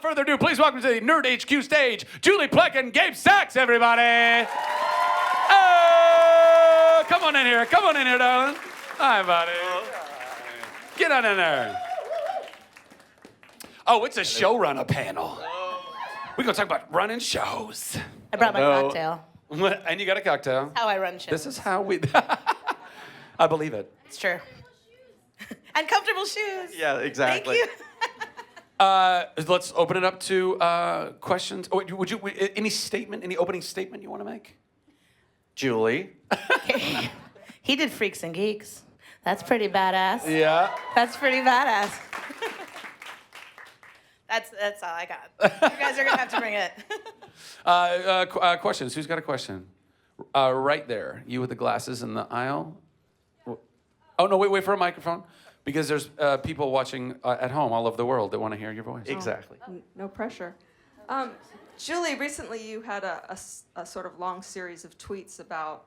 further ado, please welcome to the Nerd HQ stage, Julie Plec and Gabe Sachs, everybody. Oh, come on in here, darling. Hi, buddy. Get on in there. Oh, it's a showrunner panel. We're gonna talk about running shows. I brought my cocktail. And you got a cocktail. How I run shows. This is how we... I believe it. It's true. And comfortable shoes. Yeah, exactly. Thank you. Let's open it up to questions. Oh, would you any opening statement you want to make? Julie. He did Freaks and Geeks. That's pretty badass. Yeah. That's pretty badass. That's all I got. You guys are gonna have to bring it. Questions. Who's got a question? Right there. You with the glasses in the aisle. Oh no! Wait for a microphone, because there's people watching at home all over the world that want to hear your voice. Exactly. No pressure. Julie, recently you had a sort of long series of tweets about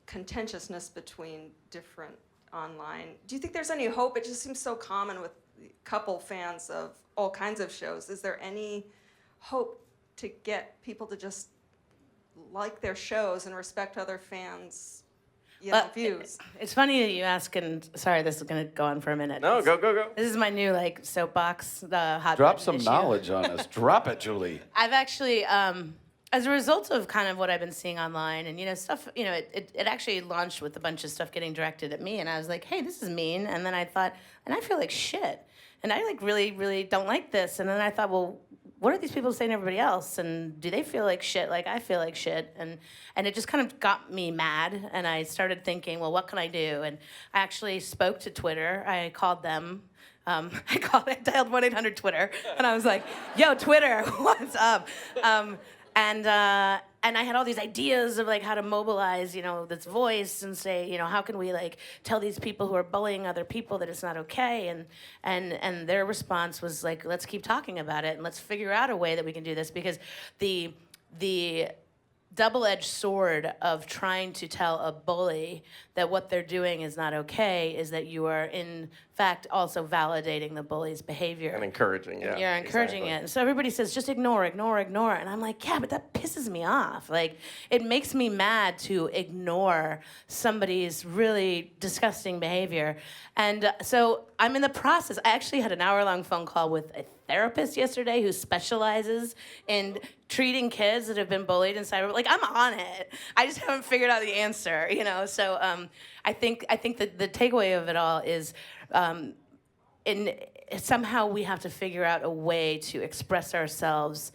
contentiousness between different online. Do you think there's any hope? It just seems so common with couple fans of all kinds of shows. Is there any hope to get people to just like their shows and respect other fans' views? It's funny that you ask, and sorry, this is gonna go on for a minute. No, go. This is my new soapbox, the hot Drop button some issue. knowledge on us. Drop it, Julie. I've actually, as a result of kind of what I've been seeing online, and stuff, it actually launched with a bunch of stuff getting directed at me, and I was like, hey, this is mean, and then I thought, and I feel like shit, and I really, really don't like this, and then I thought, well, what are these people saying to everybody else, and do they feel like shit like I feel like shit, and it just kind of got me mad, and I started thinking, well, what can I do, and I actually spoke to Twitter. I called them. I dialed 1-800-TWITTER, and I was like, yo, Twitter, what's up? And I had all these ideas of how to mobilize, this voice and say, how can we tell these people who are bullying other people that it's not okay? And their response was let's keep talking about it and let's figure out a way that we can do this, because the double-edged sword of trying to tell a bully that what they're doing is not okay is that you are in fact also validating the bully's behavior. And encouraging, yeah. You're encouraging it. And so everybody says, just ignore. And I'm like, yeah, but that pisses me off. It makes me mad to ignore somebody's really disgusting behavior. And so I'm in the process. I actually had an hour-long phone call with a therapist yesterday who specializes in treating kids that have been bullied in cyber. I'm on it. I just haven't figured out the answer, So I think that the takeaway of it all is somehow we have to figure out a way to express ourselves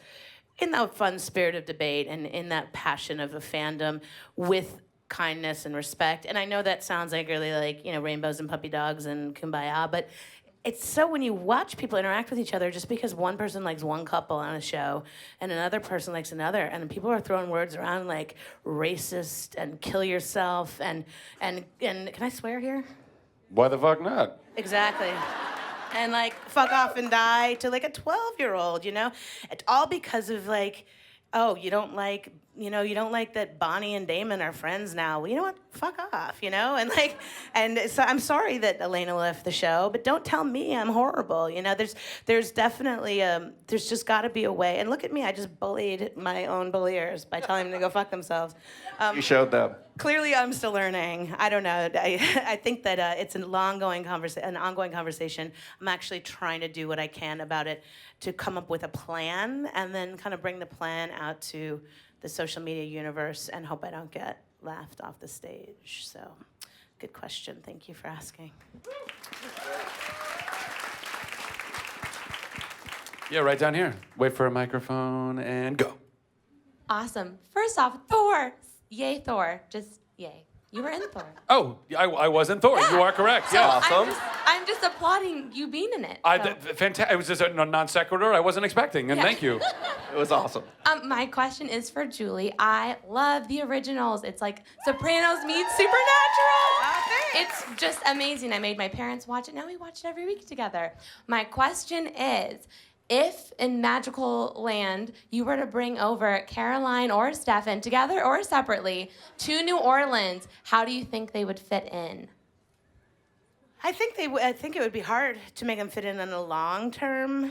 in that fun spirit of debate and in that passion of a fandom with kindness and respect. And I know that sounds really rainbows and puppy dogs and kumbaya, but it's so when you watch people interact with each other, just because one person likes one couple on a show and another person likes another, and people are throwing words around like racist and kill yourself and can I swear here? Why the fuck not? Exactly. And fuck off and die to a 12-year-old, It's all because of oh, you don't like that Bonnie and Damon are friends now. Well, you know what? Fuck off, And so I'm sorry that Elena left the show, but don't tell me I'm horrible. There's definitely there's just got to be a way. And look at me, I just bullied my own bulliers by telling them to go fuck themselves. You showed them. Clearly, I'm still learning. I don't know. I think that it's an ongoing conversation. I'm actually trying to do what I can about it to come up with a plan and then kind of bring the plan out to the social media universe and hope I don't get laughed off the stage. So, good question. Thank you for asking. Yeah, right down here. Wait for a microphone and go. Awesome. First off, Thor. Yay, Thor. Just yay. You were in Thor. Oh, I was in Thor. Yeah. You are correct. So Yeah. Awesome. I'm just applauding you being in it. So. Fantastic. It was just a non sequitur I wasn't expecting, and Yeah. thank you. It was awesome. My question is for Julie. I love the originals. It's like Sopranos meets Supernatural. It's just amazing. I made my parents watch it. Now we watch it every week together. My question is, if in Magical Land you were to bring over Caroline or Stefan, together or separately, to New Orleans, how do you think they would fit in? I think it would be hard to make them fit in on a long-term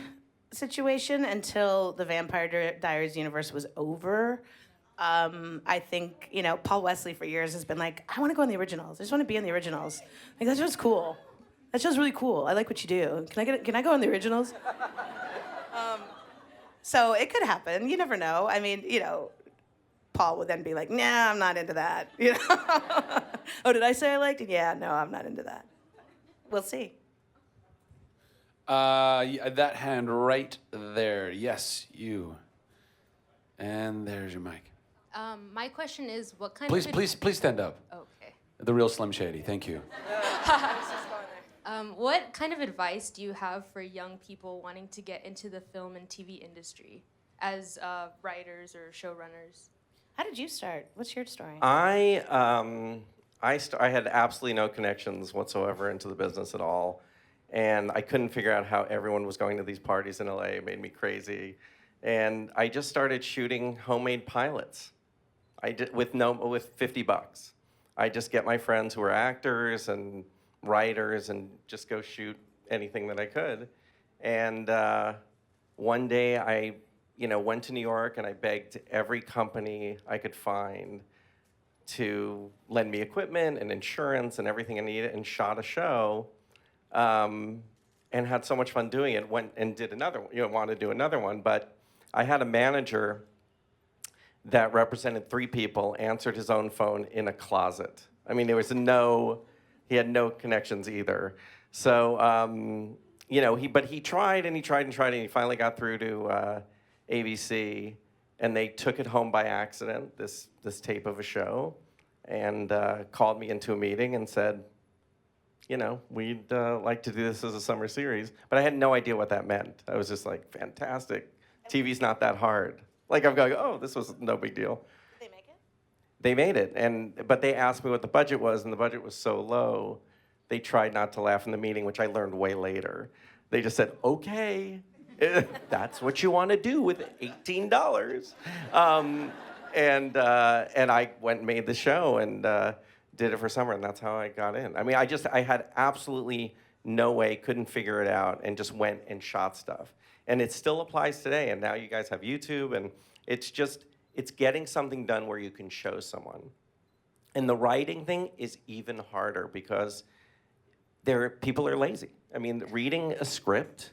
situation until the Vampire Diaries universe was over. I think, Paul Wesley for years has been like, I want to go in the originals. I just want to be in the originals. Like, that show's cool. That show's really cool. I like what you do. Can I go in the originals? So it could happen. You never know. I mean, Paul would then be like, nah, I'm not into that. Oh, did I say I liked it? Yeah, no, I'm not into that. We'll see. That hand right there. Yes, you. And there's your mic. My question is, what kind Please, of... please stand up. Okay. The real Slim Shady. Thank you. What kind of advice do you have for young people wanting to get into the film and TV industry as writers or showrunners? How did you start? What's your story? I had absolutely no connections whatsoever into the business at all, and I couldn't figure out how everyone was going to these parties in LA. It made me crazy, and I just started shooting homemade pilots. I did with $50. I just get my friends who are actors and writers and just go shoot anything that I could. And one day I went to New York and I begged every company I could find to lend me equipment and insurance and everything I needed, and shot a show, and had so much fun doing it. Went and did another one, wanted to do another one, but I had a manager that represented 3 people, answered his own phone in a closet. I mean, he had no connections either. So, but he tried and he tried and tried, and he finally got through to ABC, and they took it home by accident, this tape of a show, and called me into a meeting and said, we'd like to do this as a summer series. But I had no idea what that meant. I was just like, fantastic. TV's not that hard. Like, I'm going, oh, this was no big deal. Did they make it? They made it, but they asked me what the budget was, and the budget was so low, they tried not to laugh in the meeting, which I learned way later. They just said, okay, that's what you want to do with $18. And I went and made the show and did it for summer, and that's how I got in. I mean, I had absolutely no way, couldn't figure it out, and just went and shot stuff. And it still applies today, and now you guys have YouTube, and it's getting something done where you can show someone. And the writing thing is even harder because people are lazy. I mean, reading a script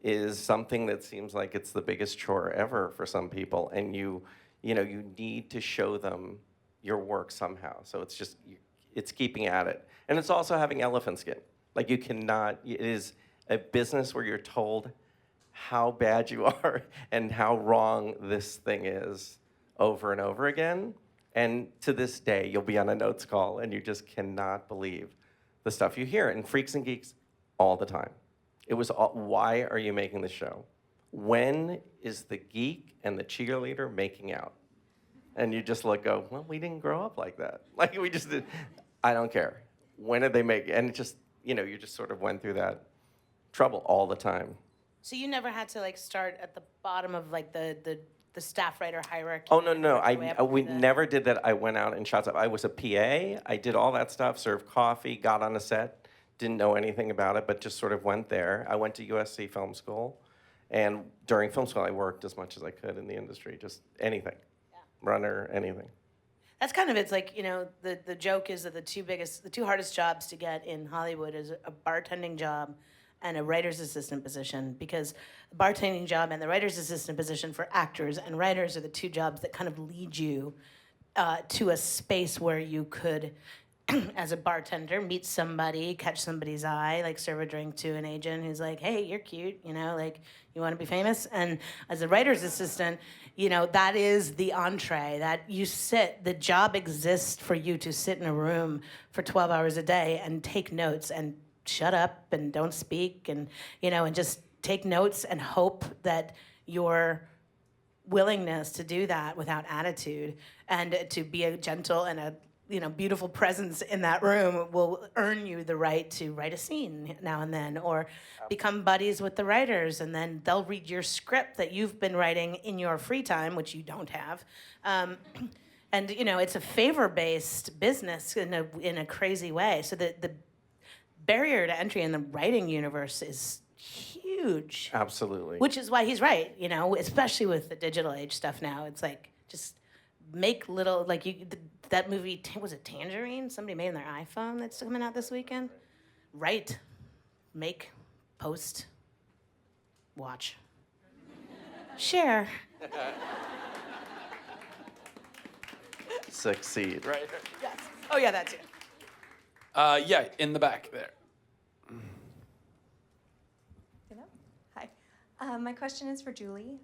is something that seems like it's the biggest chore ever for some people, and you need to show them your work somehow. So it's keeping at it. And it's also having elephant skin. Like, it is a business where you're told how bad you are and how wrong this thing is over and over again. And to this day, you'll be on a notes call and you just cannot believe the stuff you hear. And Freaks and Geeks all the time. It was why are you making the show? When is the geek and the cheerleader making out? And you just go, well, we didn't grow up like that. Like, we just did. I don't care. When did they make it? And it just, you just sort of went through that trouble all the time. So you never had to start at the bottom of the staff writer hierarchy? Oh, no. We never did that. I went out and shot stuff. I was a PA. I did all that stuff, served coffee, got on a set, didn't know anything about it, but just sort of went there. I went to USC Film School, and during film school, I worked as much as I could in the industry, just anything. Yeah. Runner, anything. That's kind of, it's like, the joke is that the two hardest jobs to get in Hollywood is a bartending job and a writer's assistant position, because the bartending job and the writer's assistant position for actors and writers are the 2 jobs that kind of lead you to a space where you could, as a bartender, meet somebody, catch somebody's eye, serve a drink to an agent who's like, hey, you're cute, you want to be famous? And as a writer's assistant, that is the entree, that you sit, the job exists for you to sit in a room for 12 hours a day and take notes and shut up and don't speak and just take notes and hope that your willingness to do that without attitude and to be a gentle and a beautiful presence in that room will earn you the right to write a scene now and then, or become buddies with the writers, and then they'll read your script that you've been writing in your free time, which you don't have. And it's a favor-based business in a crazy way. So the barrier to entry in the writing universe is huge. huge. Absolutely. Which is why he's right, you know, especially with the digital age stuff now. It's like, just make little, like, that movie, was it Tangerine? Somebody made on their iPhone that's coming out this weekend? Write, make, post, watch, share. Succeed. Right. Yes. Oh, yeah, that's it. Yeah, in the back there. Hi. My question is for Julie.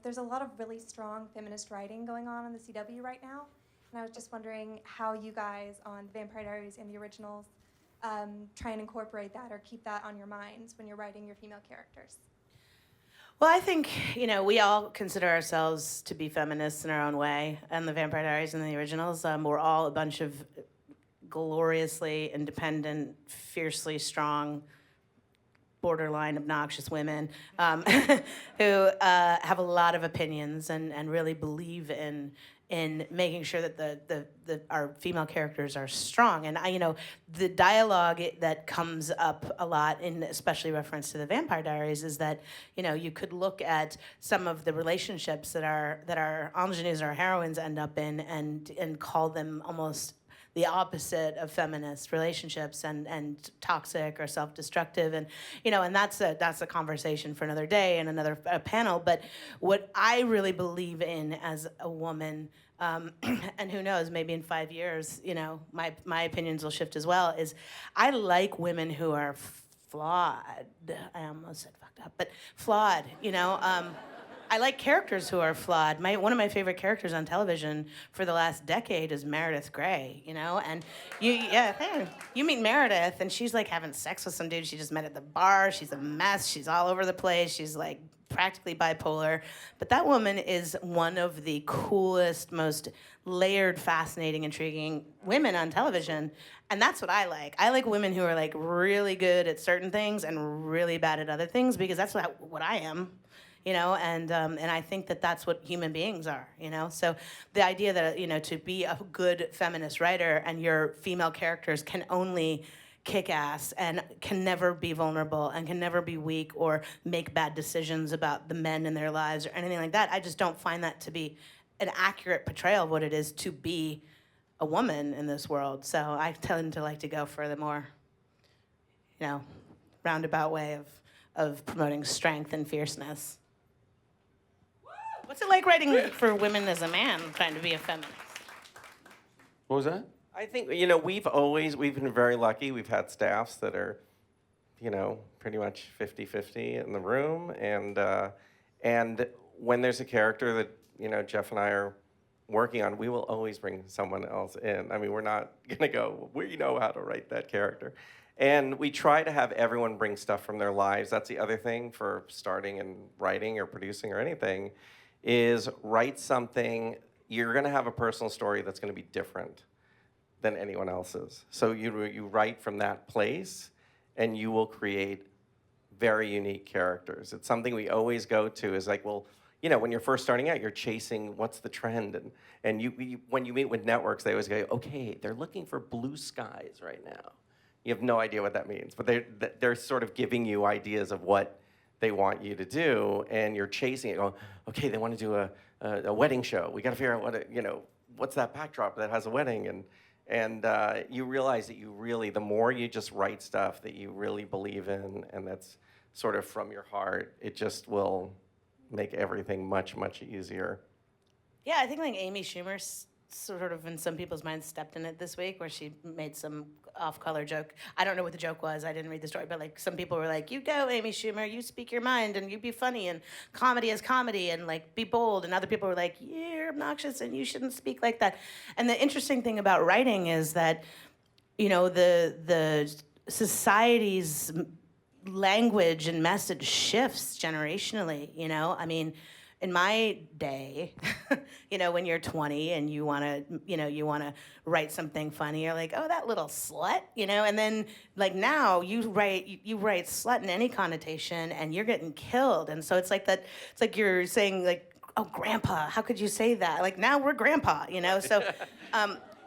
There's a lot of really strong feminist writing going on the CW right now, and I was just wondering how you guys on Vampire Diaries and the originals try and incorporate that or keep that on your minds when you're writing your female characters. Well, I think, you know, we all consider ourselves to be feminists in our own way, and the Vampire Diaries and the originals, we're all a bunch of gloriously independent, fiercely strong, borderline obnoxious women who have a lot of opinions and really believe in making sure that our female characters are strong. And you know, the dialogue that comes up a lot, in especially reference to the Vampire Diaries, is that, you know, you could look at some of the relationships that our ingenues, our heroines, end up in, and call them almost the opposite of feminist relationships and toxic or self-destructive, and you know, and that's a conversation for another day and another panel. But what I really believe in as a woman, and who knows, maybe in 5 years, you know, my opinions will shift as well, is I like women who are flawed. I almost said fucked up, but flawed, you know. I like characters who are flawed. One of my favorite characters on television for the last decade is Meredith Grey, you know? And you meet Meredith, and she's like having sex with some dude she just met at the bar. She's a mess. She's all over the place. She's like practically bipolar. But that woman is one of the coolest, most layered, fascinating, intriguing women on television. And that's what I like. I like women who are like really good at certain things and really bad at other things, because that's what I am. You know, and I think that that's what human beings are, you know? So the idea that, you know, to be a good feminist writer and your female characters can only kick ass and can never be vulnerable and can never be weak or make bad decisions about the men in their lives or anything like that, I just don't find that to be an accurate portrayal of what it is to be a woman in this world. So I tend to like to go for the more, you know, roundabout way of promoting strength and fierceness. What's it like writing for women as a man, trying to be a feminist? What was that? I think, you know, we've been very lucky. We've had staffs that are, you know, pretty much 50-50 in the room. And when there's a character that, you know, Jeff and I are working on, we will always bring someone else in. I mean, we're not going to go, we know how to write that character. And we try to have everyone bring stuff from their lives. That's the other thing for starting and writing or producing or anything, is write something. You're going to have a personal story that's going to be different than anyone else's. So you write from that place, and you will create very unique characters. It's something we always go to, is like, well, you know, when you're first starting out, you're chasing what's the trend. And when you meet with networks, they always go, okay, they're looking for blue skies right now. You have no idea what that means, but they're sort of giving you ideas of what they want you to do, and you're chasing it, going, okay, they want to do a wedding show. We got to figure out what's that backdrop that has a wedding, and you realize that the more you just write stuff that you really believe in, and that's sort of from your heart, it just will make everything much, much easier. Yeah, I think like Amy Schumer sort of in some people's minds stepped in it this week, where she made some off-color joke. I don't know what the joke was. I didn't read the story, but like some people were like, "You go, Amy Schumer. You speak your mind, and you be funny, and comedy is comedy, and like be bold." And other people were like, "You're obnoxious, and you shouldn't speak like that." And the interesting thing about writing is that, you know, the society's language and message shifts generationally. You know, I mean, in my day, you know, when you're 20 and you want to write something funny, you're like, oh, that little slut, you know, and then like now you write slut in any connotation and you're getting killed. And so it's like you're saying like, oh, grandpa, how could you say that? Like now we're grandpa, you know? So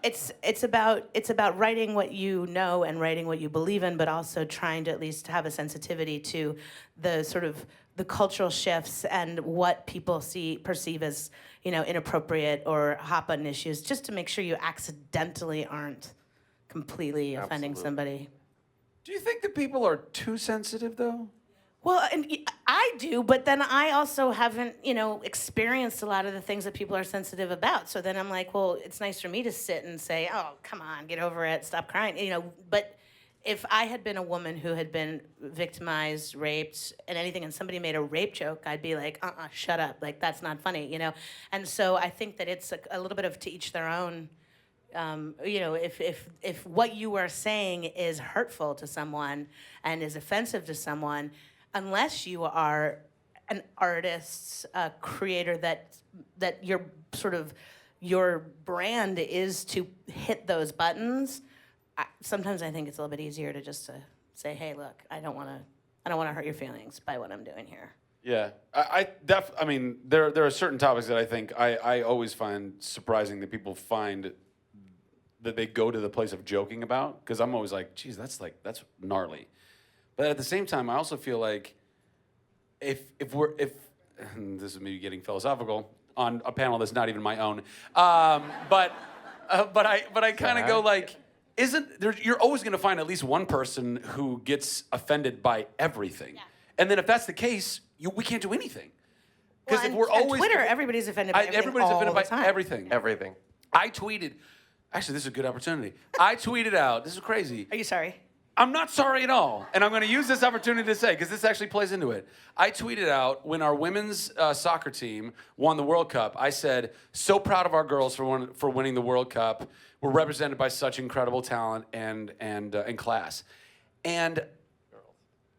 it's about writing what you know and writing what you believe in, but also trying to at least have a sensitivity to the sort of the cultural shifts and what people perceive as, you know, inappropriate or hot button issues, just to make sure you accidentally aren't completely offending somebody. Do you think that people are too sensitive, though? Well, and I do, but then I also haven't, you know, experienced a lot of the things that people are sensitive about. So then I'm like, well, it's nice for me to sit and say, oh, come on, get over it, stop crying, you know. But if I had been a woman who had been victimized, raped, and anything, and somebody made a rape joke, I'd be like, shut up, like, that's not funny, you know. And so I think that it's a little bit of to each their own. You know, if what you are saying is hurtful to someone and is offensive to someone, unless you are an artist, a creator that your brand is to hit those buttons, sometimes I think it's a little bit easier to just say, hey, look, I don't want to hurt your feelings by what I'm doing here. Yeah, I mean, there are certain topics that I think I always find surprising that people find that they go to the place of joking about, because I'm always like, geez, that's gnarly. But at the same time, I also feel like if and this is me getting philosophical on a panel that's not even my own, but I kind of go like, you're always going to find at least one person who gets offended by everything, and then if that's the case, we can't do anything. Because Well, if we're always Twitter, everybody's offended by everything. everybody's all offended the by time. everything. Everything. I tweeted. Actually, this is a good opportunity. I tweeted out. This is crazy. Are you sorry? I'm not sorry at all. And I'm going to use this opportunity to say, because this actually plays into it. I tweeted out when our women's soccer team won the World Cup, I said, so proud of our girls for winning the World Cup. We're represented by such incredible talent and class. And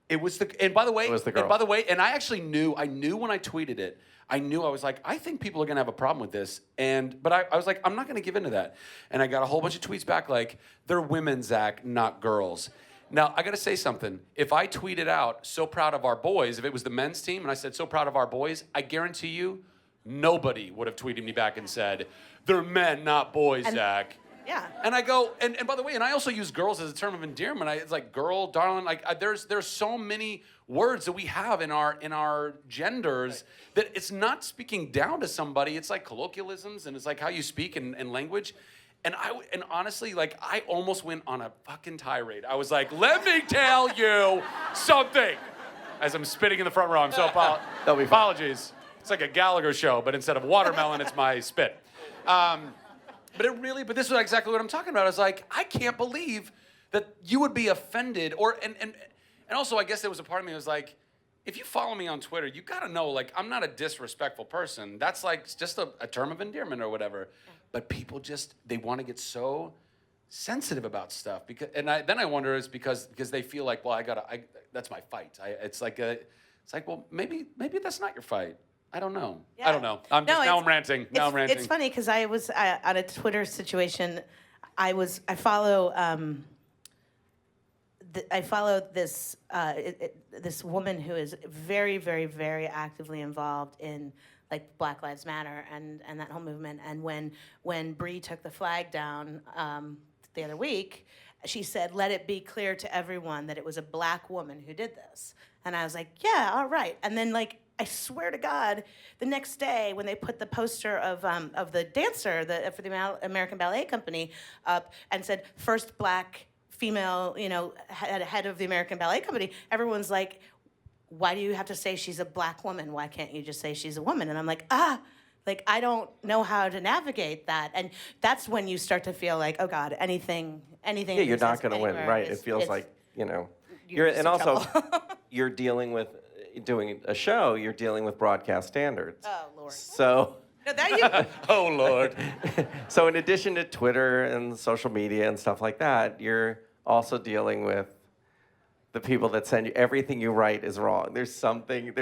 it was and by the way, and I actually knew when I tweeted it, I was like, I think people are gonna have a problem with this. But I was like, I'm not gonna give into that. And I got a whole bunch of tweets back like, they're women, Zach, not girls. Now, I gotta say something. If I tweeted out, so proud of our boys, if it was the men's team and I said, so proud of our boys, I guarantee you, nobody would have tweeted me back and said, they're men, not boys, Zach. Yeah. And I go, and by the way, and I also use girls as a term of endearment. It's like girl, darling. Like there's so many words that we have in our genders that it's not speaking down to somebody. It's like colloquialisms and it's like how you speak and language. And honestly, like I almost went on a fucking tirade. I was like, let me tell you something. As I'm spitting in the front row, I'm so apologies. It's like a Gallagher show, but instead of watermelon, it's my spit. But this was exactly what I'm talking about. I was like, I can't believe that you would be offended. And also, I guess there was a part of me that was like, if you follow me on Twitter, you gotta know, like, I'm not a disrespectful person. That's like just a term of endearment or whatever. Yeah. But people they want to get so sensitive about stuff. Then I wonder is because they feel like, well, that's my fight. It's like, well, maybe that's not your fight. I don't know. Yeah. I don't know. I'm ranting. Now I'm ranting. It's funny because I was on a Twitter situation. I follow this this woman who is very, very, very actively involved in like Black Lives Matter and that whole movement. And when Bree took the flag down the other week, she said, "Let it be clear to everyone that it was a Black woman who did this." And I was like, "Yeah, all right." And then like, I swear to God, the next day when they put the poster of the dancer for the American Ballet Company up and said first Black female, you know, head of the American Ballet Company, everyone's like, why do you have to say she's a Black woman? Why can't you just say she's a woman? And I'm like, like I don't know how to navigate that. And that's when you start to feel like, oh God, anything. Yeah, you're not going to win, right? It feels like, you know, you're dealing with. Doing a show, you're dealing with broadcast standards. Oh, Lord. So. No, that you. Oh, Lord. So in addition to Twitter and social media and stuff like that, you're also dealing with the people that send you everything you write is wrong. There's something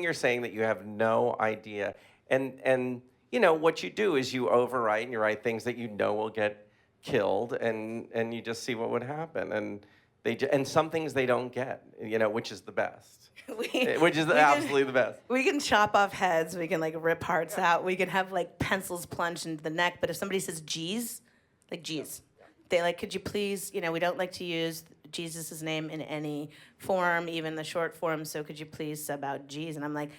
you're saying that you have no idea. And you know, what you do is you overwrite and you write things that you know will get killed and you just see what would happen. And some things they don't get, you know, which is the best. Absolutely the best. We can chop off heads. We can like rip hearts out. We can have like pencils plunged into the neck. But if somebody says "geez," like Jeez. They like, could you please, we don't like to use Jesus' name in any form, even the short form, so could you please sub out Jeez? And I'm like,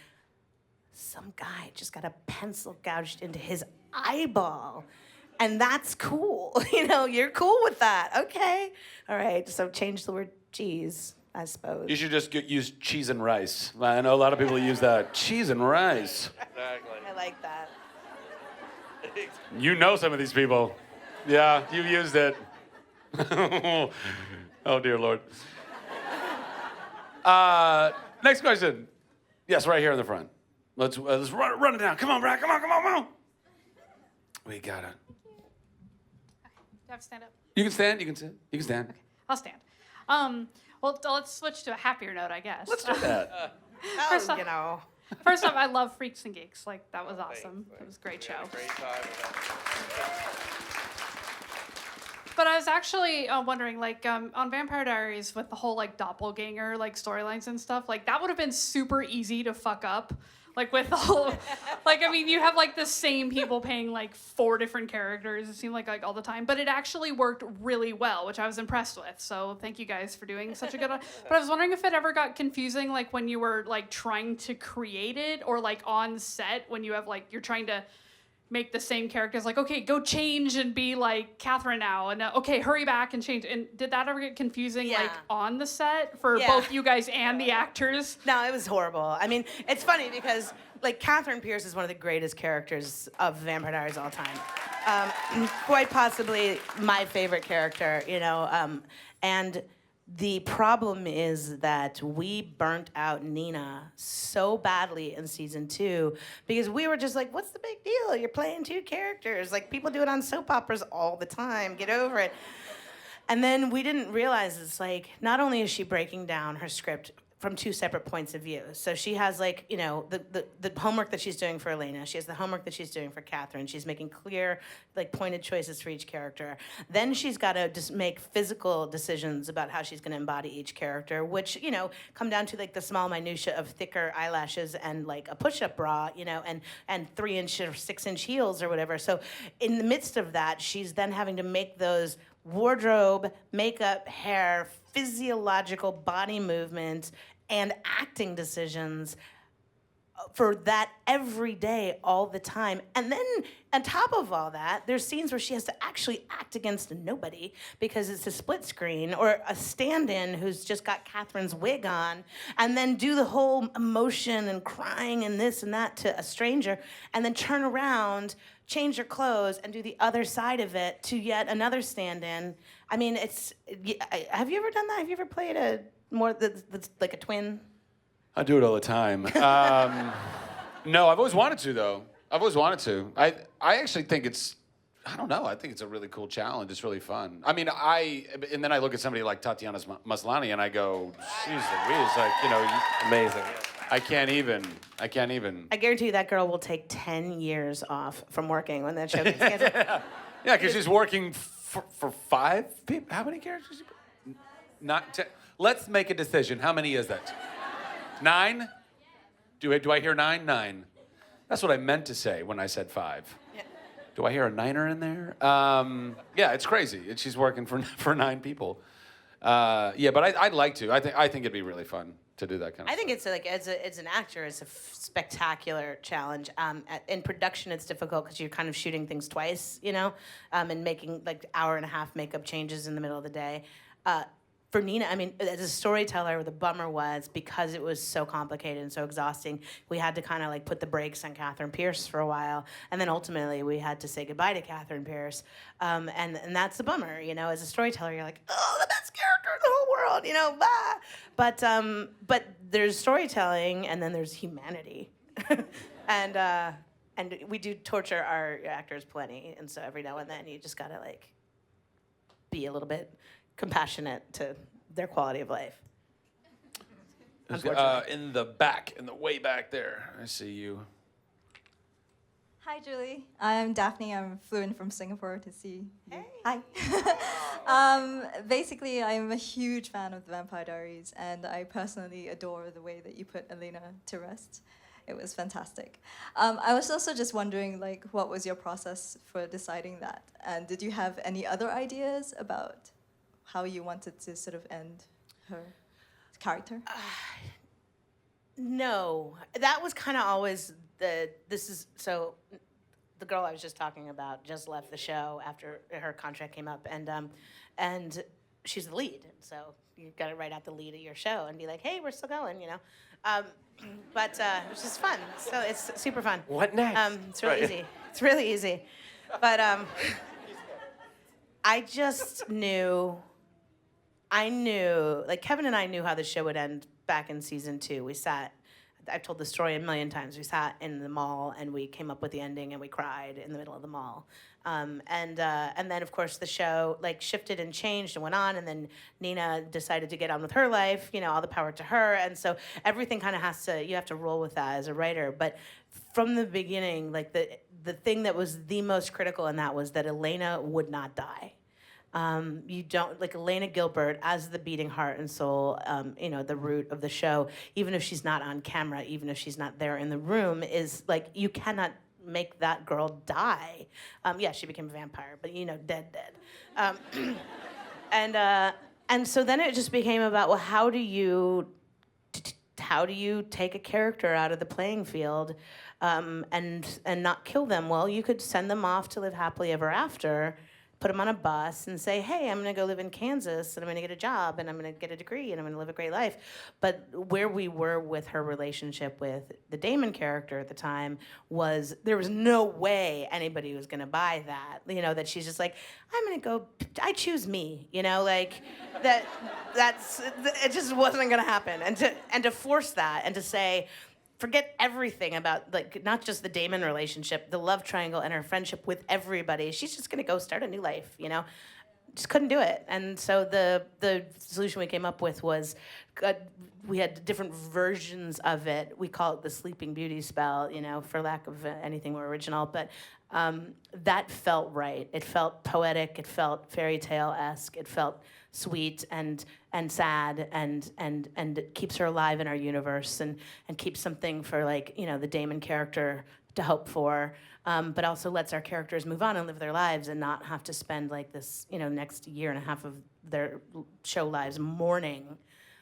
some guy just got a pencil gouged into his eyeball. And that's cool. You're cool with that. Okay. All right. So change the word cheese, I suppose. You should just use cheese and rice. I know a lot of people use that. Cheese and rice. Exactly. I like that. You know some of these people. Yeah, you used it. Oh, dear Lord. Next question. Yes, right here in the front. Let's run it down. Come on, Brad. Come on. We got it. Do I have to stand up? You can stand. You can sit. You can stand. Okay, I'll stand. Well, let's switch to a happier note, I guess. Let's do that. First off- you know. First off, I love Freaks and Geeks. Like, that was awesome. It was a great show. Great time with But I was actually wondering, like, on Vampire Diaries with the whole, like, doppelganger, like, storylines and stuff, like, that would have been super easy to fuck up. Like, with the whole, like, I mean, you have, like, the same people paying, like, 4 different characters, it seemed like all the time. But it actually worked really well, which I was impressed with. So thank you guys for doing such a good one. But I was wondering if it ever got confusing, like, when you were, like, trying to create it, or, like, on set, when you have, like, you're trying to make the same characters, like, okay, go change and be like Catherine now, and okay, hurry back and change. And did that ever get confusing, Yeah. like, on the set for Yeah. both you guys and the actors? No, it was horrible. I mean, it's funny because, like, Catherine Pierce is one of the greatest characters of Vampire Diaries of all time. Quite possibly my favorite character, and the problem is that we burnt out Nina so badly in season 2 because we were just like, what's the big deal? You're playing 2 characters. Like, people do it on soap operas all the time. Get over it. And then we didn't realize it's like, not only is she breaking down her script from 2 separate points of view. So she has, like, the homework that she's doing for Elena. She has the homework that she's doing for Catherine. She's making clear, like, pointed choices for each character. Then she's got to just make physical decisions about how she's going to embody each character, which, come down to, like, the small minutia of thicker eyelashes and, like, a push-up bra, and 3-inch or 6-inch heels or whatever. So in the midst of that, she's then having to make those wardrobe, makeup, hair, physiological body movement, and acting decisions for that every day, all the time. And then on top of all that, there's scenes where she has to actually act against nobody because it's a split screen, or a stand-in who's just got Catherine's wig on, and then do the whole emotion and crying and this and that to a stranger, and then turn around, change your clothes, and do the other side of it to yet another stand-in. I mean, have you ever done that? Have you ever played that's like a twin? I do it all the time. No, I've always wanted to, though. I've always wanted to. I actually think I don't know. I think it's a really cool challenge. It's really fun. I mean, and then I look at somebody like Tatiana Maslany and I go, geez Louise, like, Amazing. I can't even. I guarantee you that girl will take 10 years off from working when that show gets canceled. Yeah, because she's working for 5 people. How many characters? Not 10. Let's make a decision. How many is that? 9? Do I hear 9? 9. That's what I meant to say when I said 5. Yeah. Do I hear a 9er in there? Yeah, it's crazy. She's working for 9 people. Yeah, but I'd like to. I think it'd be really fun to do that kind of I think it's like, as an actor, it's a spectacular challenge. In production, it's difficult because you're kind of shooting things twice, and making like hour-and-a-half makeup changes in the middle of the day. For Nina, I mean, as a storyteller, the bummer was because it was so complicated and so exhausting, we had to kind of like put the brakes on Catherine Pierce for a while, and then ultimately we had to say goodbye to Catherine Pierce, and that's the bummer, As a storyteller, you're like, oh, the best character in the whole world, bah! But there's storytelling, and then there's humanity, and we do torture our actors plenty, and so every now and then you just gotta like be a little bit compassionate to their quality of life. In the back, in the way back there. I see you. Hi, Julie. I'm Daphne. I'm flew from Singapore to see you. Hey. Hi. Basically, I'm a huge fan of the Vampire Diaries, and I personally adore the way that you put Elena to rest. It was fantastic. I was also just wondering, like, what was your process for deciding that? And did you have any other ideas about how you wanted to sort of end her character? No, that was kind of always the girl I was just talking about just left the show after her contract came up, and she's the lead, so you got to write out the lead of your show and be like, hey, we're still going, you know. But it's just fun. So it's super fun. What next? It's really easy. It's really easy. But I just knew. Like Kevin and I knew how the show would end back in season 2. We sat. I've told the story a million times. We sat in the mall and we came up with the ending and we cried in the middle of the mall. And then of course the show like shifted and changed and went on, and then Nina decided to get on with her life, you know, all the power to her. And so everything kind of you have to roll with that as a writer. But from the beginning, like the thing that was the most critical in that was that Elena would not die. You don't, like Elena Gilbert as the beating heart and soul, you know, the root of the show, even if she's not on camera, even if she's not there in the room, is like, you cannot make that girl die. Yeah, she became a vampire, but you know, dead. And so then it just became about, well, how do you take a character out of the playing field and not kill them? Well, you could send them off to live happily ever after, put them on a bus and say, hey, I'm gonna go live in Kansas and I'm gonna get a job and I'm gonna get a degree and I'm gonna live a great life. But where we were with her relationship with the Damon character at the time was, there was no way anybody was gonna buy that. You know, that she's just like, I'm gonna go, I choose me, you know, like it just wasn't gonna happen. And to force that and to say, forget everything about, like, not just the Damon relationship, the love triangle and her friendship with everybody. She's just gonna go start a new life, you know? Just couldn't do it. And so the solution we came up with was, we had different versions of it. We call it the Sleeping Beauty spell, you know, for lack of anything more original, but that felt right. It felt poetic, it felt fairy tale-esque, it felt sweet and sad and it keeps her alive in our universe and keeps something for, like, you know, the Damon character to hope for, but also lets our characters move on and live their lives and not have to spend like this, you know, next year and a half of their show lives mourning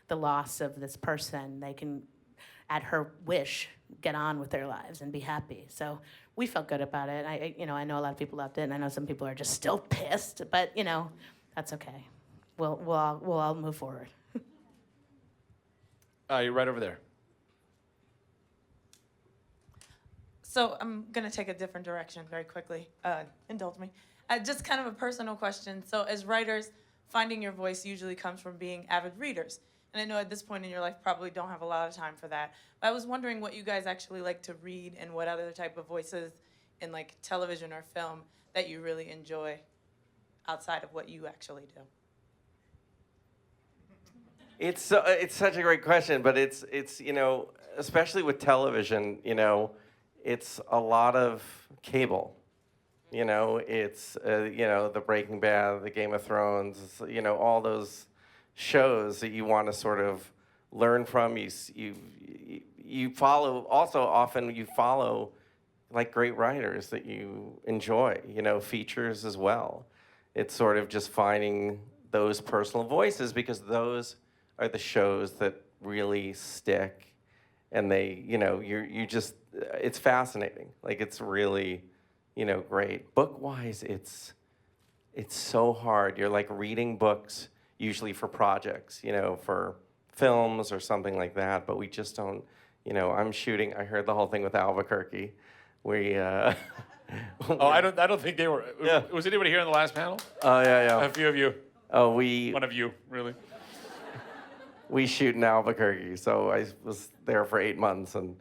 the loss of this person. They can, at her wish, get on with their lives and be happy. So we felt good about it. I know a lot of people loved it, and I know some people are just still pissed, but you know, that's okay. We'll all move forward. You're right over there. So I'm gonna take a different direction very quickly. Indulge me. Just kind of a personal question. So as writers, finding your voice usually comes from being avid readers. And I know at this point in your life probably don't have a lot of time for that. But I was wondering what you guys actually like to read and what other type of voices in like television or film that you really enjoy outside of what you actually do. It's such a great question, but it's you know, especially with television, you know, it's a lot of cable. You know, it's you know, the Breaking Bad, the Game of Thrones, you know, all those shows that you want to sort of learn from. You follow, also often you follow like great writers that you enjoy, you know, features as well. It's sort of just finding those personal voices, because those are the shows that really stick, and they, you know, you just, it's fascinating. Like, it's really, you know, great. Book-wise, it's so hard. You're like reading books usually for projects, you know, for films or something like that, but we just don't, you know, I heard the whole thing with Albuquerque. Oh, I don't think they were. Yeah. Was anybody here in the last panel? Oh, yeah. A few of you. Oh, One of you, really. We shoot in Albuquerque, so I was there for 8 months, and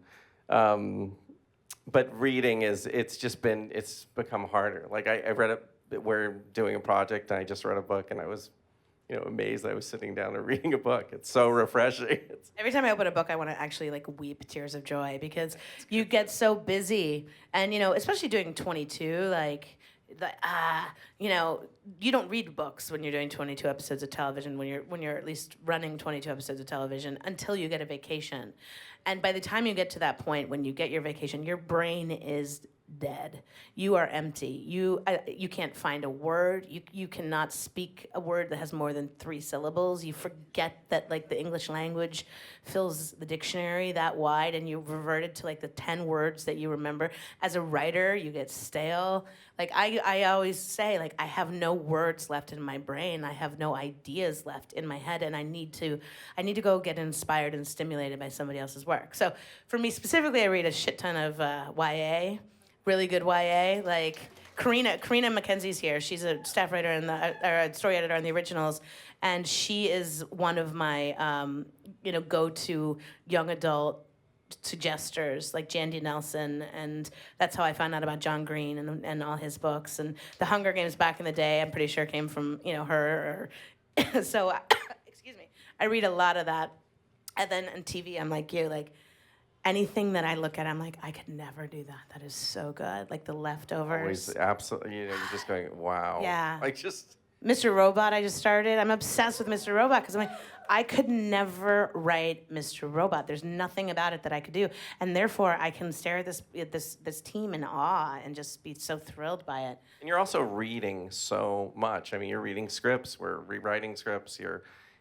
but reading it's become harder. Like I read we're doing a project, and I just read a book, and I was, you know, amazed I was sitting down and reading a book. It's so refreshing. Every time I open a book, I want to actually like weep tears of joy, because you get so busy, and you know, especially doing 22, you know, you don't read books when you're doing 22 episodes of television, when you're at least running 22 episodes of television, until you get a vacation. And by the time you get to that point, when you get your vacation, your brain is dead. You are empty. You can't find a word. You cannot speak a word that has more than 3 syllables. You forget that like the English language fills the dictionary that wide, and you reverted to like the 10 words that you remember. As a writer, you get stale. Like I always say, like I have no words left in my brain. I have no ideas left in my head, and I need to go get inspired and stimulated by somebody else's work. So for me specifically, I read a shit ton of YA. Really good YA, like Karina McKenzie's here. She's a staff writer or a story editor on the originals, and she is one of my go-to young adult suggesters, like Jandy Nelson, and that's how I found out about John Green and all his books. And The Hunger Games back in the day, I'm pretty sure came from her. So, excuse me, I read a lot of that, and then on TV, I'm like you, like. Anything that I look at, I'm like, I could never do that. That is so good. Like The Leftovers. Always, absolutely. You're just going, wow. Yeah. Like just. Mr. Robot, I just started. I'm obsessed with Mr. Robot because I'm like, I could never write Mr. Robot. There's nothing about it that I could do, and therefore I can stare at this team in awe and just be so thrilled by it. And you're also reading so much. I mean, you're reading scripts. We're rewriting scripts.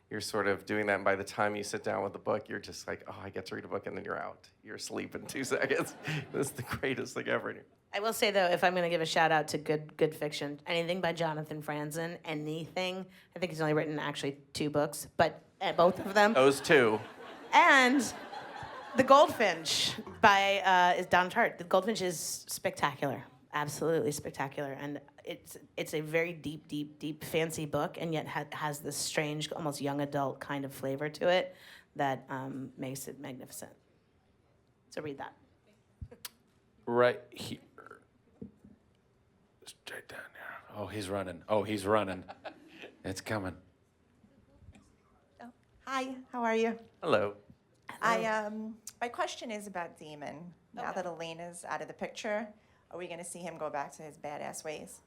You're sort of doing that, and by the time you sit down with the book, you're just like, oh, I get to read a book, and then you're out. You're asleep in 2 seconds. This is the greatest thing ever. I will say, though, if I'm going to give a shout-out to good fiction, anything by Jonathan Franzen, anything. I think he's only written, actually, 2 books, but both of them. Those 2. And The Goldfinch by Don Tartt. The Goldfinch is spectacular, absolutely spectacular, and it's a very deep, fancy book, and yet has this strange, almost young adult kind of flavor to it that makes it magnificent. So read that. Right here. Straight down here. Oh, he's running. It's coming. Oh, hi, how are you? Hello. My question is about Damon. Now that Elena's out of the picture, are we going to see him go back to his badass ways?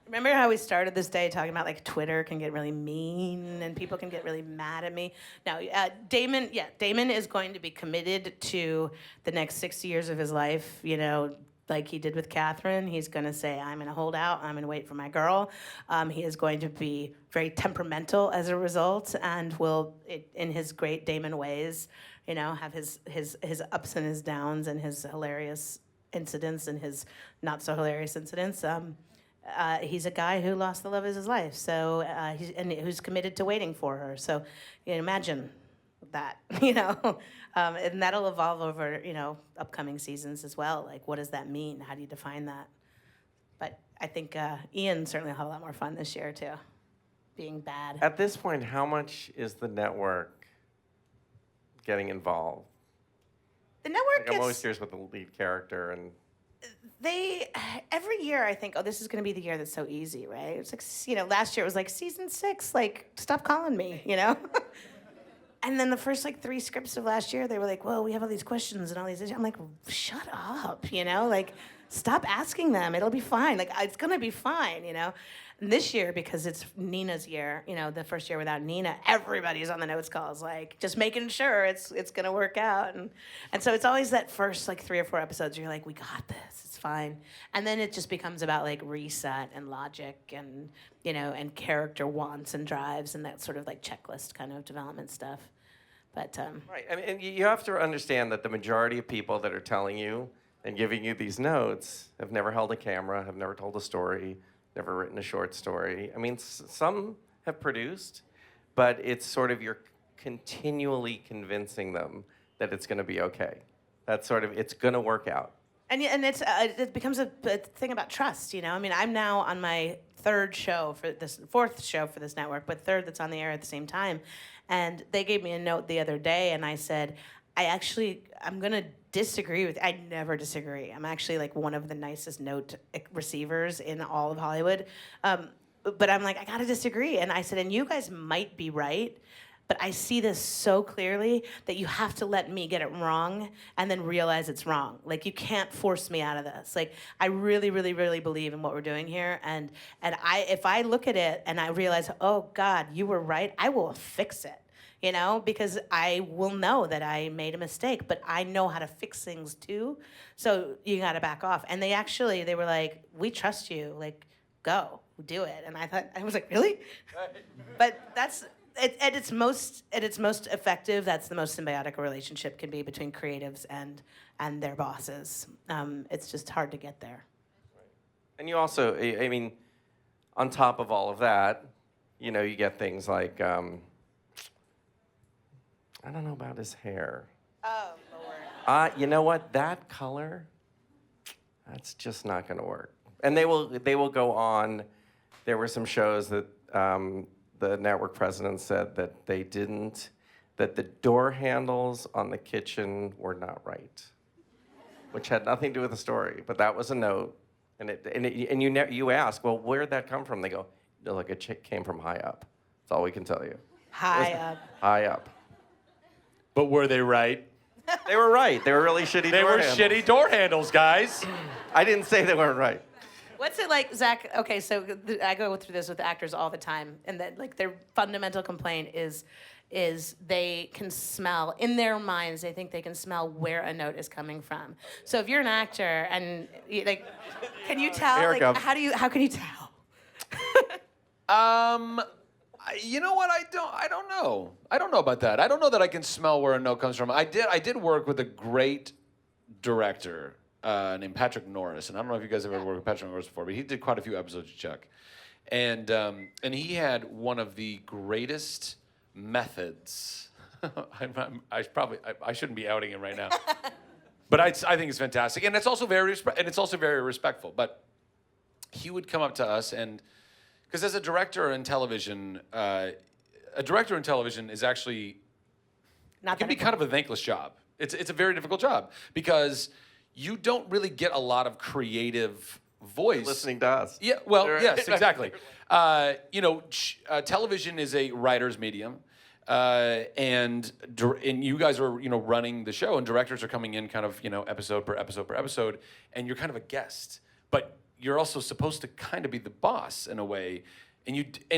Remember how we started this day talking about like Twitter can get really mean and people can get really mad at me? Now, Damon is going to be committed to the next 60 years of his life, like he did with Catherine. He's going to say, I'm going to hold out, I'm going to wait for my girl. He is going to be very temperamental as a result, and will, in his great Damon ways, have his ups and his downs and his hilarious incidents and his not so hilarious incidents. He's a guy who lost the love of his life, so who's committed to waiting for her. So imagine that, and that'll evolve over, upcoming seasons as well. Like, what does that mean? How do you define that? But I think Ian certainly will have a lot more fun this year too, being bad. At this point, how much is the network getting involved? The network I'm always curious with the lead character and. Every year I think, oh, this is going to be the year that's so easy, right? It's like, last year it was like season 6, like, stop calling me, And then the first 3 scripts of last year, they were like, well, we have all these questions and all these issues. I'm like, shut up, like, stop asking them. It'll be fine. Like, it's going to be fine, And this year, because it's Nina's year, the first year without Nina, everybody's on the notes calls, like, just making sure it's going to work out. And so it's always that first, 3 or 4 episodes where you're like, we got this. It's fine. And then it just becomes about, reset and logic and, and character wants and drives and that sort of, checklist kind of development stuff. But Right. I mean, and you have to understand that the majority of people that are telling you and giving you these notes have never held a camera, have never told a story, never written a short story. I mean, some have produced, but it's sort of you're continually convincing them that it's going to be okay. That's sort of, it's going to work out. And it becomes a thing about trust, I mean, I'm now on my 4th show for this network, but 3rd that's on the air at the same time. And they gave me a note the other day, and I said, I'm going to disagree with, I never disagree. I'm actually one of the nicest note receivers in all of Hollywood. But I'm like, I got to disagree. And I said, and you guys might be right, but I see this so clearly that you have to let me get it wrong and then realize it's wrong. You can't force me out of this. I really, really, really believe in what we're doing here. And if I look at it and I realize, oh God, you were right, I will fix it. you know, because I will know that I made a mistake, but I know how to fix things too. So you got to back off. And they were like, we trust you, like, go, do it. And I was like, really? But that's, at its most effective, that's the most symbiotic a relationship can be between creatives and their bosses. It's just hard to get there. And you also, I mean, on top of all of that, you know, you get things like, I don't know about his hair. Oh, Lord. You know what? That color, that's just not going to work. And they will go on. There were some shows that the network president said that that the door handles on the kitchen were not right, which had nothing to do with the story, but that was a note. And you ask, well, where'd that come from? They go, no, look, it came from high up. That's all we can tell you. High up. High up. But were they right? They were right. They were really shitty They door were handles. shitty door handles, guys. I didn't say they weren't right. What's it like, Zach? Okay, so I go through this with actors all the time, and that like their fundamental complaint is they can smell in their minds. They think they can smell where a note is coming from. So if you're an actor and like, can you tell? Here it Like, comes. how can you tell? You know what? I don't know. I don't know about that. I don't know that I can smell where a note comes from. I did work with a great director named Patrick Norris, and I don't know if you guys have ever worked with Patrick Norris before, but he did quite a few episodes of Chuck, and he had one of the greatest methods. I shouldn't be outing him right now, but I think it's fantastic, and it's also very respectful. But he would come up to us, and because as a director in television, is actually Not it can that be kind of a thankless job. It's a very difficult job because you don't really get a lot of creative voice. Listening to us. Yeah, well, yes, exactly. Television is a writer's medium, and you guys are running the show, and directors are coming in kind of episode per episode, and you're kind of a guest, but you're also supposed to kind of be the boss in a way,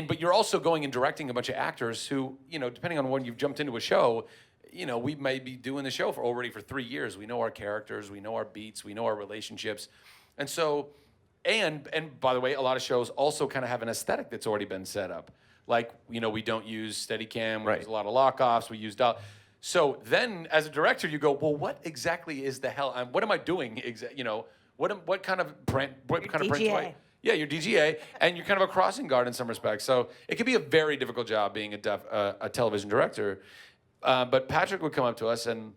but you're also going and directing a bunch of actors who depending on when you've jumped into a show. We may be doing the show already for 3 years. We know our characters, we know our beats, we know our relationships. And so, and by the way, a lot of shows also kind of have an aesthetic that's already been set up. Like, we don't use Steadicam, we use a lot of lockoffs, we use So then, as a director, you go, well, what exactly is the hell? What am I doing? What kind of print do I? Yeah, you're DGA, and you're kind of a crossing guard in some respects. So it can be a very difficult job being a television director. But Patrick would come up to us, and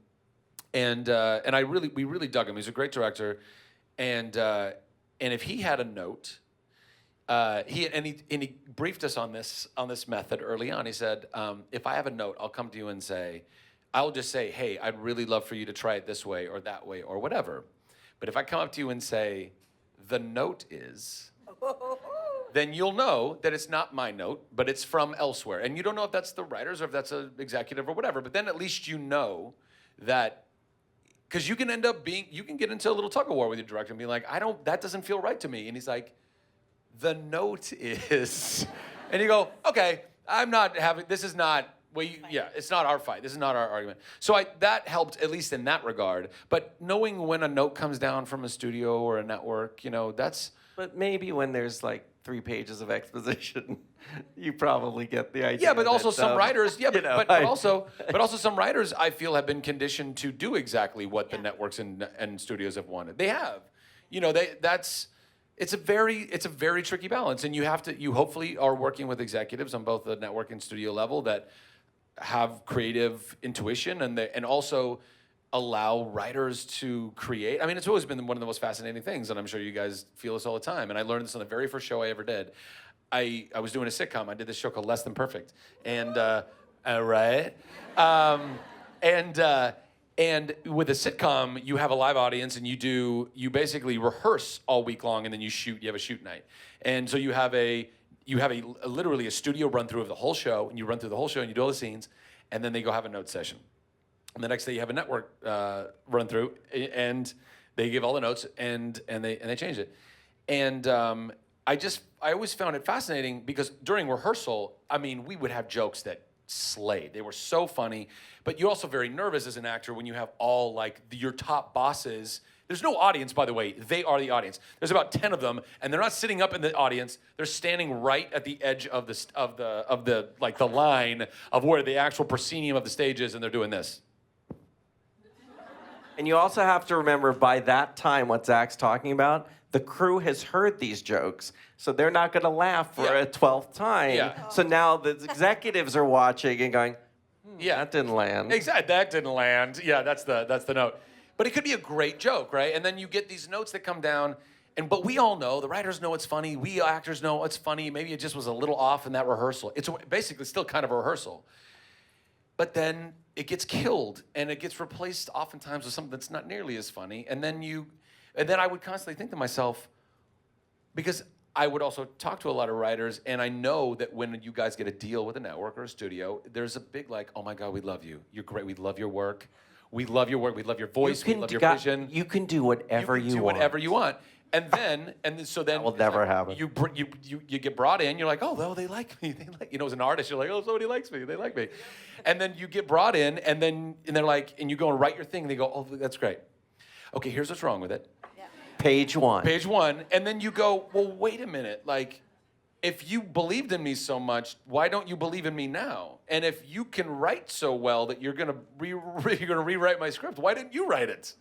we really dug him. He's a great director, and if he had a note, he briefed us on this method early on. He said, if I have a note, I'll come to you and say, I'll just say, hey, I'd really love for you to try it this way or that way or whatever. But if I come up to you and say, the note is, then you'll know that it's not my note, but it's from elsewhere. And you don't know if that's the writers or if that's an executive or whatever, but then at least you know that, because you can you can get into a little tug of war with your director and be like, that doesn't feel right to me. And he's like, the note is, and you go, okay, this is not, it's not our fight. This is not our argument. So that helped, at least in that regard. But knowing when a note comes down from a studio or a network, that's... But maybe when there's like 3 pages of exposition, you probably get the idea. Yeah, but also some writers. Yeah, but also some writers I feel have been conditioned to do exactly what the networks and studios have wanted. They have, it's a very tricky balance, and you hopefully are working with executives on both the network and studio level that have creative intuition and also allow writers to create. I mean, it's always been one of the most fascinating things, and I'm sure you guys feel this all the time. And I learned this on the very first show I ever did. I was doing a sitcom. I did this show called Less Than Perfect, and right, and with a sitcom, you have a live audience, and you basically rehearse all week long, and then you have a shoot night, and so you have literally a studio run through of the whole show, and you run through the whole show, and you do all the scenes, and then they go have a note session. And the next day you have a network run through, and they give all the notes, and they change it. And I always found it fascinating because during rehearsal, I mean, we would have jokes that slayed. They were so funny, but you're also very nervous as an actor when you have all like your top bosses. There's no audience, by the way. They are the audience. There's about 10 of them, and they're not sitting up in the audience. They're standing right at the edge of the like the line of where the actual proscenium of the stage is, and they're doing this. And you also have to remember, by that time, what Zach's talking about, the crew has heard these jokes, so they're not going to laugh for a 12th time. Yeah. So now the executives are watching and going, Yeah, that didn't land. Exactly, that didn't land. Yeah, that's the note. But it could be a great joke, right? And then you get these notes that come down, but we all know, the writers know it's funny, we actors know it's funny, maybe it just was a little off in that rehearsal. It's basically still kind of a rehearsal. But then it gets killed, and it gets replaced oftentimes with something that's not nearly as funny. And then I would constantly think to myself, because I would also talk to a lot of writers, and I know that when you guys get a deal with a network or a studio, there's a big like, oh my God, we love you. You're great. We love your work. We love your work. We love your voice. We love your vision. You can do whatever you want. Do whatever you want. And so then that will never happen. You get brought in. You're like, oh, well, they like me. As an artist, you're like, oh, somebody likes me. They like me. And then you get brought in, and they're like, and you go and write your thing, and they go, oh, that's great. Okay, here's what's wrong with it. Page one. And then you go, well, wait a minute. Like, if you believed in me so much, why don't you believe in me now? And if you can write so well that you're gonna rewrite my script, why didn't you write it?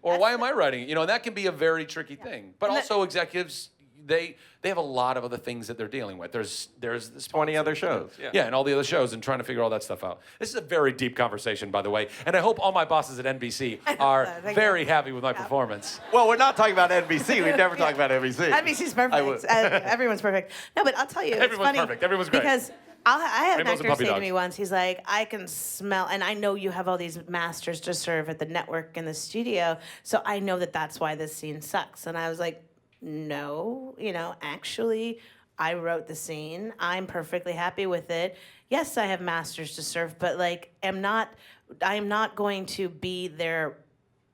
Or why am I writing it? And that can be a very tricky thing. But also executives, they have a lot of other things that they're dealing with. There's this 20 other shows. Yeah, and all the other shows, and trying to figure all that stuff out. This is a very deep conversation, by the way, and I hope all my bosses at NBC are very happy with my performance. Well, we're not talking about NBC. We never talk about NBC. NBC's perfect. Everyone's perfect. No, but I'll tell you, it's funny. Perfect. Everyone's great. Because I had an Rainbows and actor puppy say to dogs. me once, he's like, I can smell, and I know you have all these masters to serve at the network and the studio, so I know that that's why this scene sucks. And I was like, no, actually, I wrote the scene. I'm perfectly happy with it. Yes, I have masters to serve, but I'm not going to be their,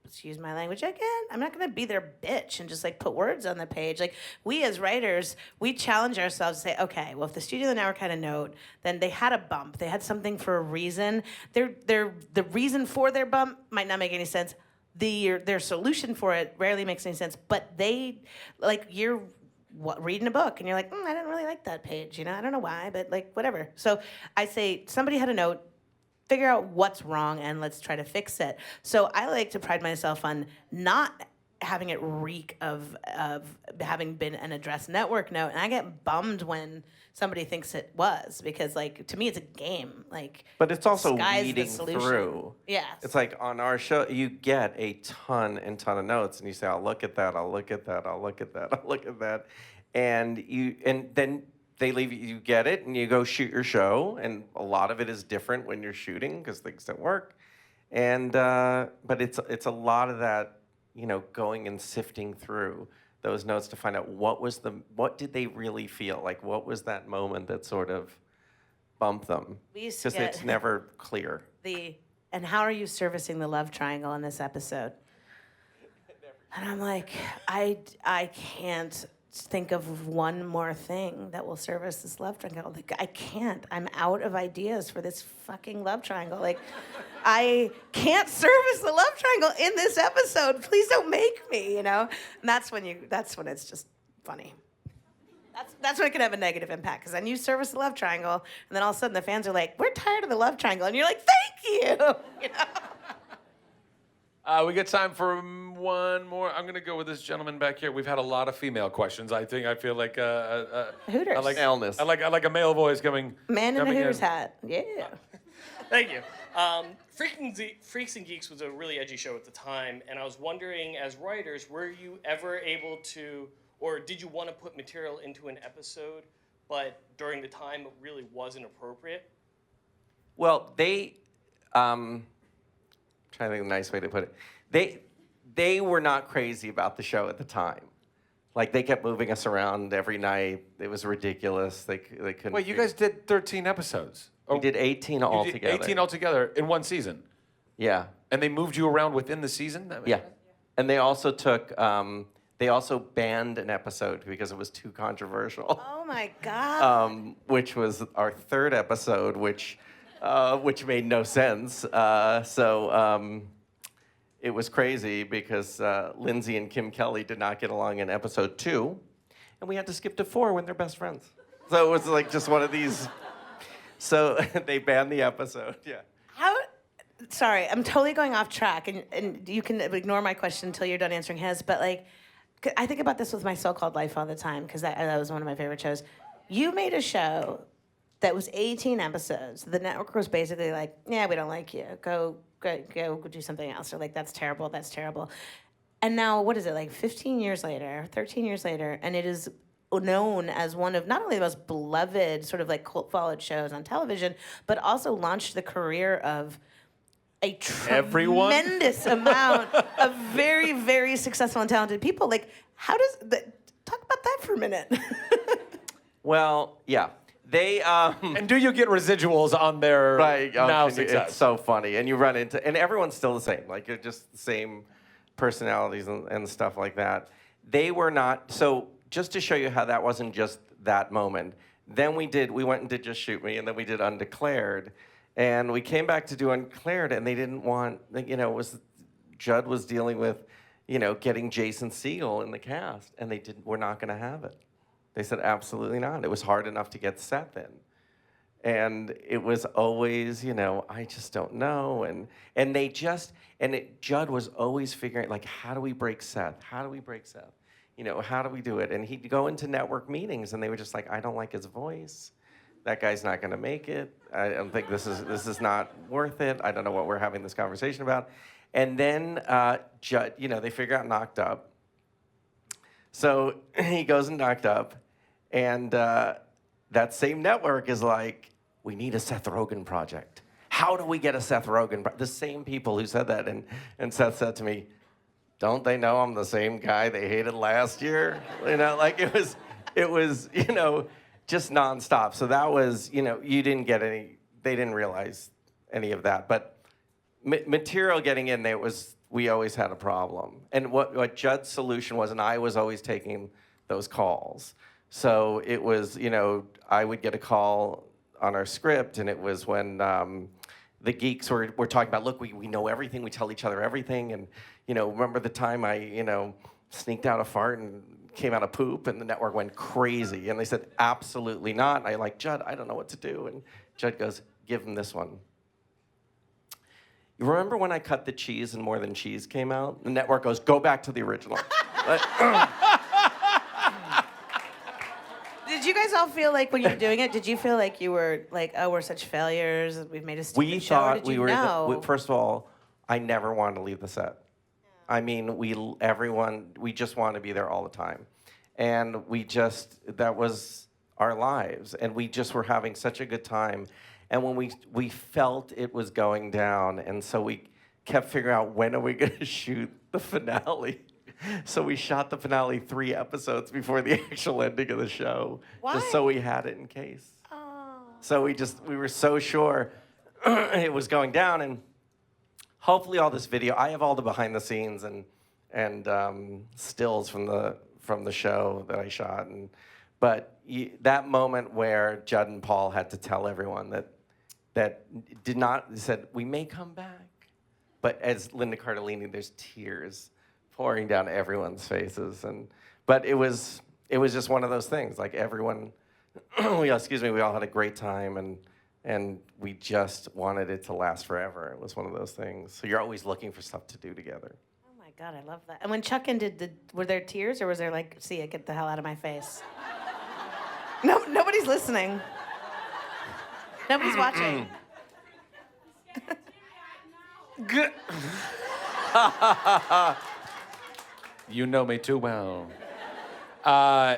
excuse my language again, I'm not going to be their bitch and just put words on the page. We as writers, we challenge ourselves to say, okay, well, if the studio and the network had a note, then they had a bump. They had something for a reason. The reason for their bump might not make any sense. Their solution for it rarely makes any sense, but you're reading a book and you're like, I didn't really like that page, I don't know why, but whatever. So I say, somebody had a note, figure out what's wrong and let's try to fix it. So I like to pride myself on not having it reek of having been an address network note, and I get bummed when somebody thinks it was, because to me it's a game. But it's also sky's the weeding solution. through. Yes. It's like on our show, you get a ton of notes, and you say, I'll look at that, I'll look at that, I'll look at that, I'll look at that. And then they leave you get it, and you go shoot your show, and a lot of it is different when you're shooting because things don't work. And but it's a lot of that, going and sifting through those notes to find out what did they really feel? What was that moment that sort of bumped them? Because it's never clear. And how are you servicing the love triangle in this episode? And I'm like, I can't think of one more thing that will service this love triangle. I can't. I'm out of ideas for this fucking love triangle. I can't service the love triangle in this episode. Please don't make me, And that's when it's just funny. That's when it can have a negative impact, because then you service the love triangle, and then all of a sudden the fans are like, we're tired of the love triangle, and you're like, thank you. We got time for one more. I'm going to go with this gentleman back here. We've had a lot of female questions. I feel like Hooters. I like Illness. I like a male voice coming. Man in the coming Hooters hat. Yeah. Thank you. Freaks and Geeks was a really edgy show at the time, and I was wondering, as writers, were you ever able to, or did you want to put material into an episode, but during the time it really wasn't appropriate? Well, I'm trying to think of a nice way to put it. They were not crazy about the show at the time. They kept moving us around every night. It was ridiculous. They couldn't. Wait, you guys did 13 episodes? We did 18 altogether. 18 altogether in one season? Yeah. And they moved you around within the season? Yeah. And they also took, they also banned an episode because it was too controversial. Oh my God. Which was our third episode, which which made no sense. It was crazy because Lindsay and Kim Kelly did not get along in episode 2, and we had to skip to 4 when they're best friends. So it was like just one of these. So they banned the episode. Yeah. Sorry, I'm totally going off track, and you can ignore my question until you're done answering his. But like, I think about this with my so-called life all the time because that was one of my favorite shows. You made a show that was 18 episodes. The network was basically like, yeah, we don't like you. Go do something else. Or like, that's terrible, that's terrible. And now, what is it, like 15 years later, 13 years later, and it is known as one of not only the most beloved sort of like cult followed shows on television, but also launched the career of a tremendous amount of very, very successful and talented people. Like, how does talk about that for a minute? Well, yeah. They and do you get residuals on their now success? It's so funny, and you run into, and everyone's still the same. Like you're just the same personalities and stuff like that. They were not. So just to show you how that wasn't just that moment. Then we went and did Just Shoot Me, and then we did Undeclared, and we came back to do Undeclared, and they didn't want. Judd was dealing with, getting Jason Segel in the cast, and we're not going to have it. They said, absolutely not. It was hard enough to get Seth in. And it was always, I just don't know. Judd was always figuring, like, how do we break Seth? How do we break Seth? How do we do it? And he'd go into network meetings, and they were just like, I don't like his voice. That guy's not going to make it. I don't think this is not worth it. I don't know what we're having this conversation about. And then Judd, they figure out Knocked Up. So he goes and Knocked Up, and that same network is like, we need a Seth Rogen project. How do we get a Seth Rogen? The same people who said that, and Seth said to me, don't they know I'm the same guy they hated last year? Like it was, just nonstop. So that was, you didn't get any, they didn't realize any of that. But material getting in there we always had a problem. And what Judd's solution was, and I was always taking those calls. So it was, I would get a call on our script, and it was when the Geeks were talking about, look, we know everything, we tell each other everything, and, remember the time I, sneaked out a fart and came out of poop, and the network went crazy. And they said, absolutely not. And I like, Judd, I don't know what to do. And Judd goes, give him this one. You remember when I cut the cheese and More Than Cheese came out? The network goes, go back to the original. Did you guys all feel like when you were doing it, did you feel like you were like, oh, we're such failures, we've made a stupid show? Thought or did we you were, know? first of all, I never wanted to leave the set. I mean, we just want to be there all the time. And that was our lives. And we just were having such a good time. And when we felt it was going down, and so we kept figuring out, when are we going to shoot the finale? So we shot the finale 3 episodes before the actual ending of the show. Why? Just so we had it in case. Oh. So we were so sure it was going down, and hopefully all this video, I have all the behind the scenes and stills from the show that I shot, but that moment where Judd and Paul had to tell everyone that said, we may come back, but as Linda Cardellini, there's tears pouring down everyone's faces, but it was just one of those things, like everyone, we all had a great time, and we just wanted it to last forever. It was one of those things. So you're always looking for stuff to do together. Oh my God, I love that. And when Chuck were there tears, or was there like, see it, get the hell out of my face? No, nobody's listening. Nobody's watching. You know me too well.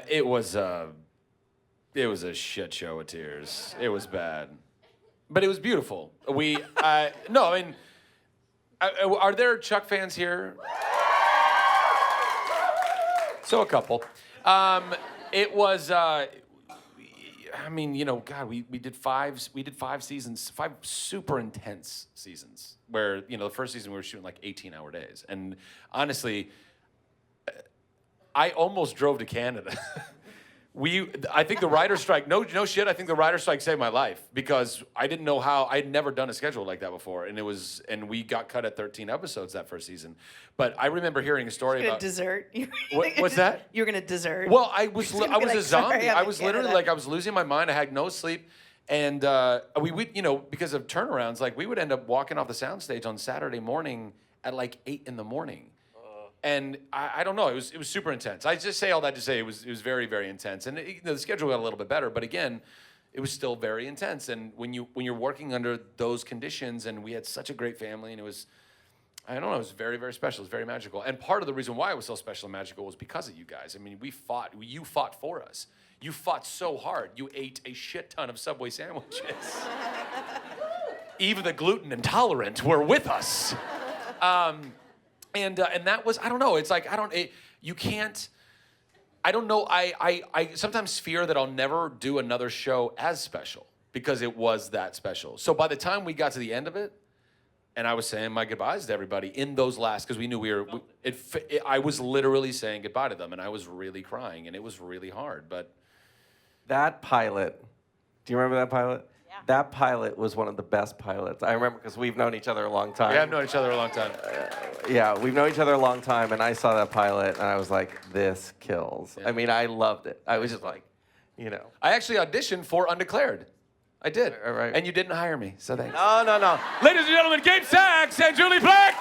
It was a shit show of tears. It was bad. But it was beautiful. Are there Chuck fans here? So a couple. It was, God, we did 5 seasons, 5 super intense seasons where, the first season we were shooting like 18-hour days. And honestly, I almost drove to Canada I think the writer's strike, no shit, I think the writer's strike saved my life because I didn't know how, I'd never done a schedule like that before. And we got cut at 13 episodes that first season. But I remember hearing a story about. Dessert. What's that? You were gonna dessert. Well, I was a like, zombie. sorry, I I'm was in literally Canada. like, I was losing my mind. I had no sleep. And we would, because of turnarounds, like we would end up walking off the soundstage on Saturday morning at like 8 in the morning. And I don't know, it was super intense. I just say all that to say it was very, very intense. And the schedule got a little bit better, but again, it was still very intense. And when you're working under those conditions, and we had such a great family, and it was very, very special. It was very magical. And part of the reason why it was so special and magical was because of you guys. I mean, you fought for us. You fought so hard. You ate a shit ton of Subway sandwiches. Even the gluten intolerant were with us. And that was, I don't know, it's like, you can't, I don't know, I sometimes fear that I'll never do another show as special because it was that special. So by the time we got to the end of it, and I was saying my goodbyes to everybody in those last, because we knew I was literally saying goodbye to them, and I was really crying, and it was really hard, but. That pilot, do you remember that pilot? Yeah. That pilot was one of the best pilots. I remember because we've known each other a long time. We have known each other a long time. Yeah, we've known each other a long time, and I saw that pilot, and I was like, this kills. Yeah. I mean, I loved it. I was just like, I actually auditioned for Undeclared. I did. All right. And you didn't hire me, so thanks. No. Ladies and gentlemen, Gabe Sachs and Julie Plec.